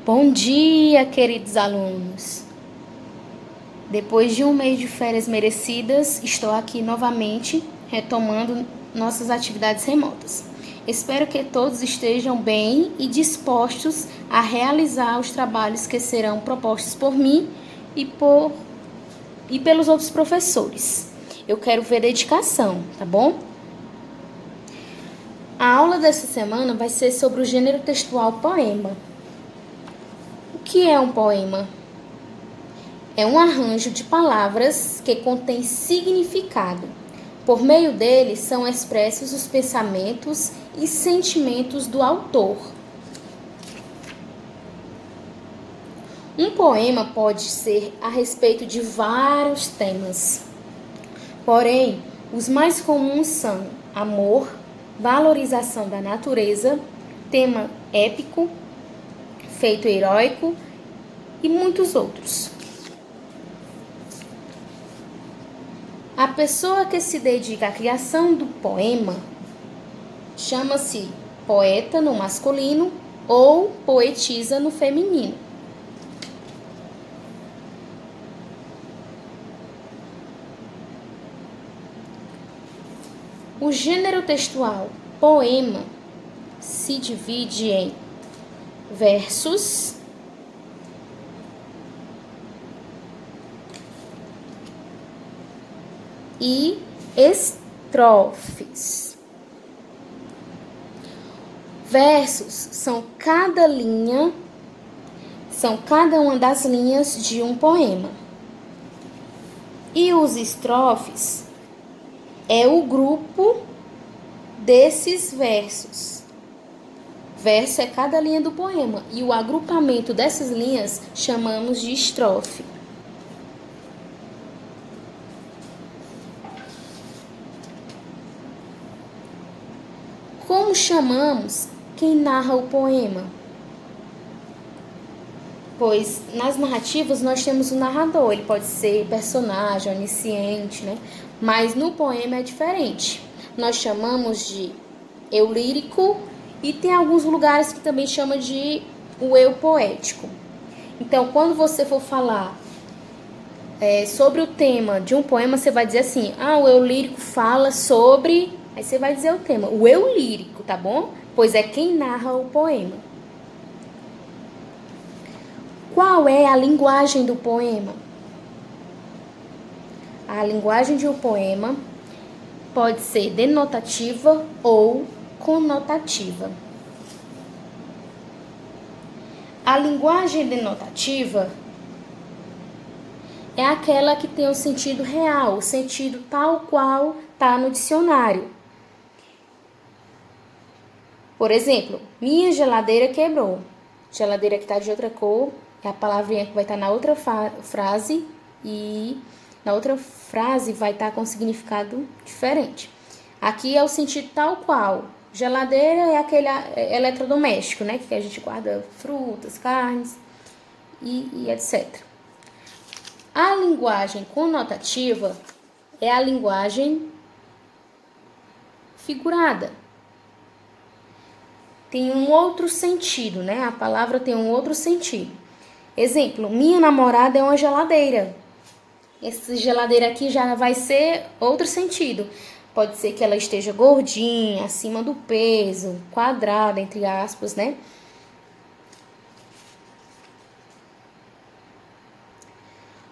Bom dia, queridos alunos! Depois de um mês de férias merecidas, estou aqui novamente retomando nossas atividades remotas. Espero que todos estejam bem e dispostos a realizar os trabalhos que serão propostos por mim e pelos outros professores. Eu quero ver dedicação, tá bom? A aula dessa semana vai ser sobre o gênero textual poema. O que é um poema? É um arranjo de palavras que contém significado. Por meio dele são expressos os pensamentos e sentimentos do autor. Um poema pode ser a respeito de vários temas. Porém, os mais comuns são amor, valorização da natureza, tema épico, feito heróico e muitos outros. A pessoa que se dedica à criação do poema chama-se poeta no masculino ou poetisa no feminino. O gênero textual poema se divide em versos, e estrofes. Versos são cada uma das linhas de um poema. E os estrofes é o grupo desses versos. Verso é cada linha do poema e o agrupamento dessas linhas chamamos de estrofe. Como chamamos quem narra o poema? Pois nas narrativas nós temos o narrador, ele pode ser personagem, onisciente, né? Mas no poema é diferente. Nós chamamos de eu lírico e tem alguns lugares que também chamam de o eu poético. Então, quando você for falar sobre o tema de um poema, você vai dizer assim, o eu lírico fala sobre... Aí você vai dizer o tema, o eu lírico, tá bom? Pois é quem narra o poema. Qual é a linguagem do poema? A linguagem de um poema pode ser denotativa ou conotativa. A linguagem denotativa é aquela que tem o sentido real, o sentido tal qual está no dicionário. Por exemplo, minha geladeira quebrou. Geladeira que está de outra cor é a palavrinha que vai estar na outra frase e na outra frase vai estar com significado diferente. Aqui é o sentido tal qual. Geladeira é aquele eletrodoméstico, né? Que a gente guarda frutas, carnes e etc. A linguagem conotativa é a linguagem figurada. Tem um outro sentido, né? A palavra tem um outro sentido. Exemplo, minha namorada é uma geladeira. Essa geladeira aqui já vai ser outro sentido. Pode ser que ela esteja gordinha, acima do peso, quadrada, entre aspas, né?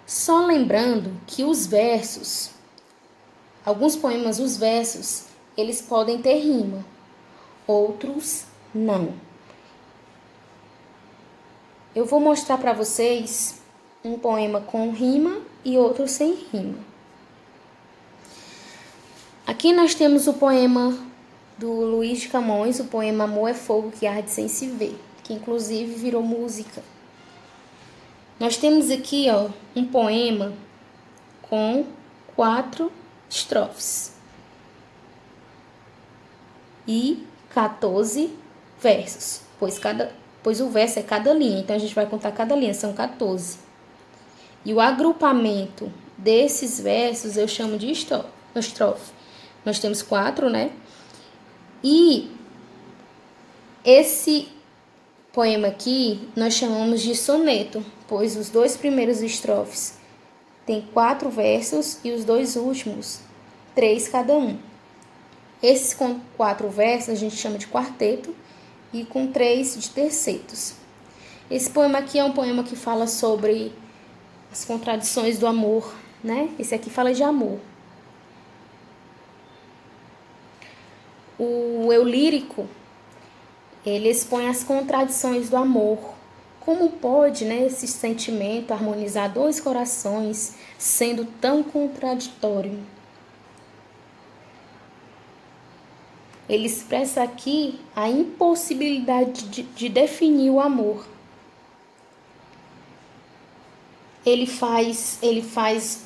Só lembrando que os versos, alguns poemas, os versos, eles podem ter rima, outros não. Eu vou mostrar para vocês um poema com rima e outro sem rima. Aqui nós temos o poema do Luiz de Camões, o poema Amor é Fogo que Arde Sem Se Ver, que inclusive virou música. Nós temos aqui um poema com 4 estrofes e 14 versos, pois o verso é cada linha, então a gente vai contar cada linha, são 14. E o agrupamento desses versos eu chamo de estrofe. Nós temos 4, né? E esse poema aqui nós chamamos de soneto, pois os 2 primeiros estrofes têm 4 versos e os 2 últimos 3 cada um. Esses com 4 versos a gente chama de quarteto e com 3 de tercetos. Esse poema aqui é um poema que fala sobre as contradições do amor, né? Esse aqui fala de amor. O eu lírico, ele expõe as contradições do amor. Como pode, né, esse sentimento harmonizar 2 corações sendo tão contraditório? Ele expressa aqui a impossibilidade de definir o amor. Ele faz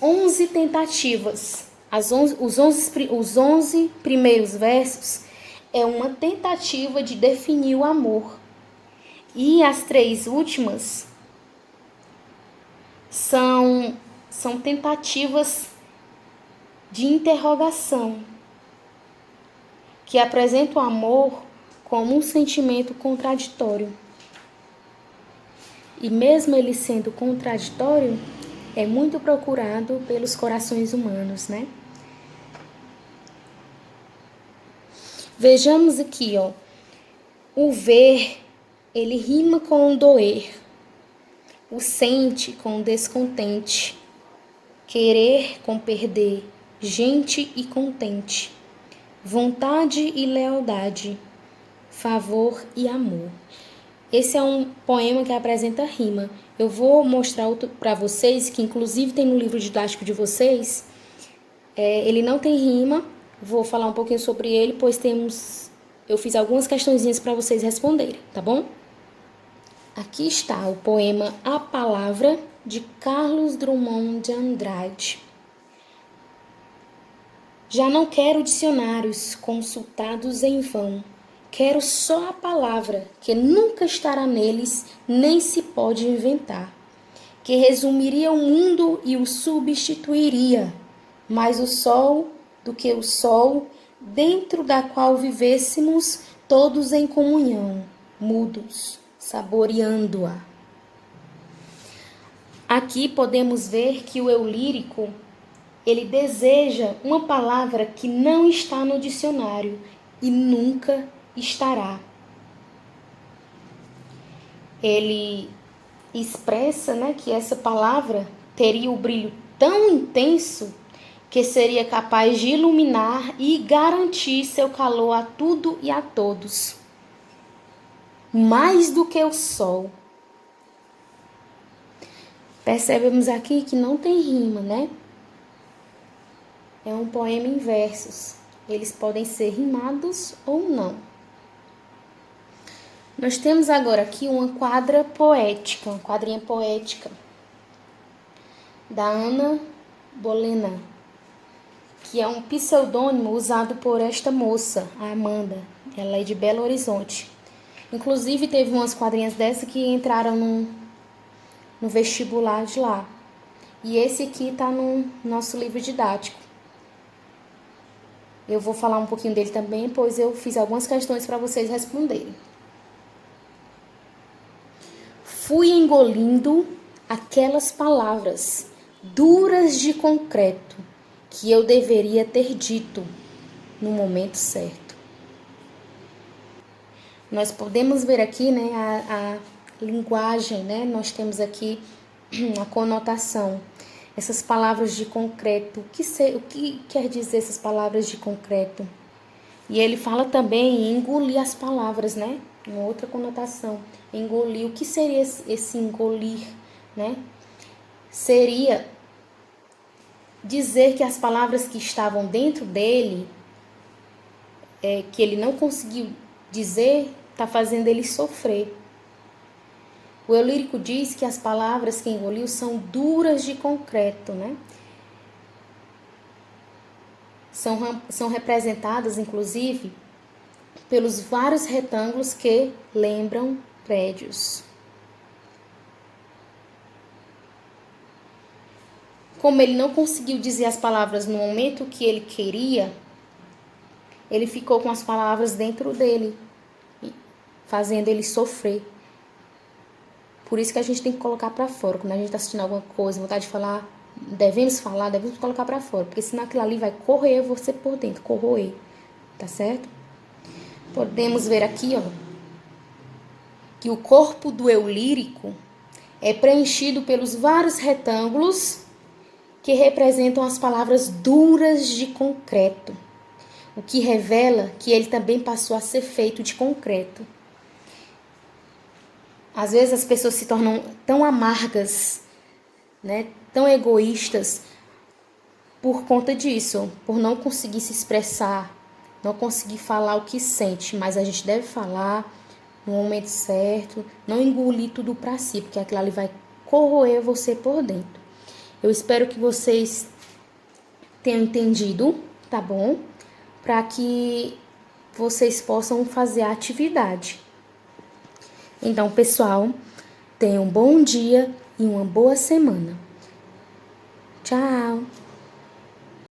11 tentativas. Os 11 primeiros versos é uma tentativa de definir o amor. E as 3 últimas são tentativas de interrogação, que apresentam o amor como um sentimento contraditório. E mesmo ele sendo contraditório, é muito procurado pelos corações humanos, né? Vejamos aqui, ó. O ver, ele rima com o doer. O sente com o descontente. Querer com perder. Gente e contente. Vontade e lealdade. Favor e amor. Esse é um poema que apresenta rima. Eu vou mostrar outro para vocês, que inclusive tem no livro didático de vocês. Ele não tem rima. Vou falar um pouquinho sobre ele, pois eu fiz algumas questõezinhas para vocês responderem, tá bom? Aqui está o poema A Palavra, de Carlos Drummond de Andrade. Já não quero dicionários consultados em vão. Quero só a palavra, que nunca estará neles, nem se pode inventar, que resumiria o mundo e o substituiria, mais o sol do que o sol, dentro da qual vivêssemos todos em comunhão, mudos, saboreando-a. Aqui podemos ver que o eu lírico, ele deseja uma palavra que não está no dicionário e nunca estará. Ele expressa, né, que essa palavra teria o brilho tão intenso que seria capaz de iluminar e garantir seu calor a tudo e a todos, mais do que o sol. Percebemos aqui que não tem rima, né? É um poema em versos. Eles podem ser rimados ou não. Nós temos agora aqui uma quadra poética, uma quadrinha poética da Ana Bolena, que é um pseudônimo usado por esta moça, a Amanda. Ela é de Belo Horizonte. Inclusive, teve umas quadrinhas dessa que entraram no vestibular de lá. E esse aqui está no nosso livro didático. Eu vou falar um pouquinho dele também, pois eu fiz algumas questões para vocês responderem. Fui engolindo aquelas palavras duras de concreto que eu deveria ter dito no momento certo. Nós podemos ver aqui, né, a linguagem, né? Nós temos aqui a conotação. Essas palavras de concreto, o que quer dizer essas palavras de concreto? E ele fala também em engolir as palavras, né? Uma outra conotação. Engolir. O que seria esse engolir, né? Seria dizer que as palavras que estavam dentro dele, que ele não conseguiu dizer, está fazendo ele sofrer. O eu lírico diz que as palavras que engoliu são duras de concreto, né? São representadas, inclusive, pelos vários retângulos que lembram prédios. Como ele não conseguiu dizer as palavras no momento que ele queria, ele ficou com as palavras dentro dele, fazendo ele sofrer. Por isso que a gente tem que colocar pra fora. Quando a gente tá assistindo alguma coisa, vontade de falar, devemos colocar pra fora. Porque senão aquilo ali vai corroer você por dentro, corroer. Tá certo? Podemos ver aqui, ó, que o corpo do eu lírico é preenchido pelos vários retângulos que representam as palavras duras de concreto, o que revela que ele também passou a ser feito de concreto. Às vezes as pessoas se tornam tão amargas, né, tão egoístas por conta disso, por não conseguir se expressar, não conseguir falar o que sente, mas a gente deve falar no momento certo, não engolir tudo pra si, porque aquilo ali vai corroer você por dentro. Eu espero que vocês tenham entendido, tá bom? Para que vocês possam fazer a atividade. Então, pessoal, tenham um bom dia e uma boa semana.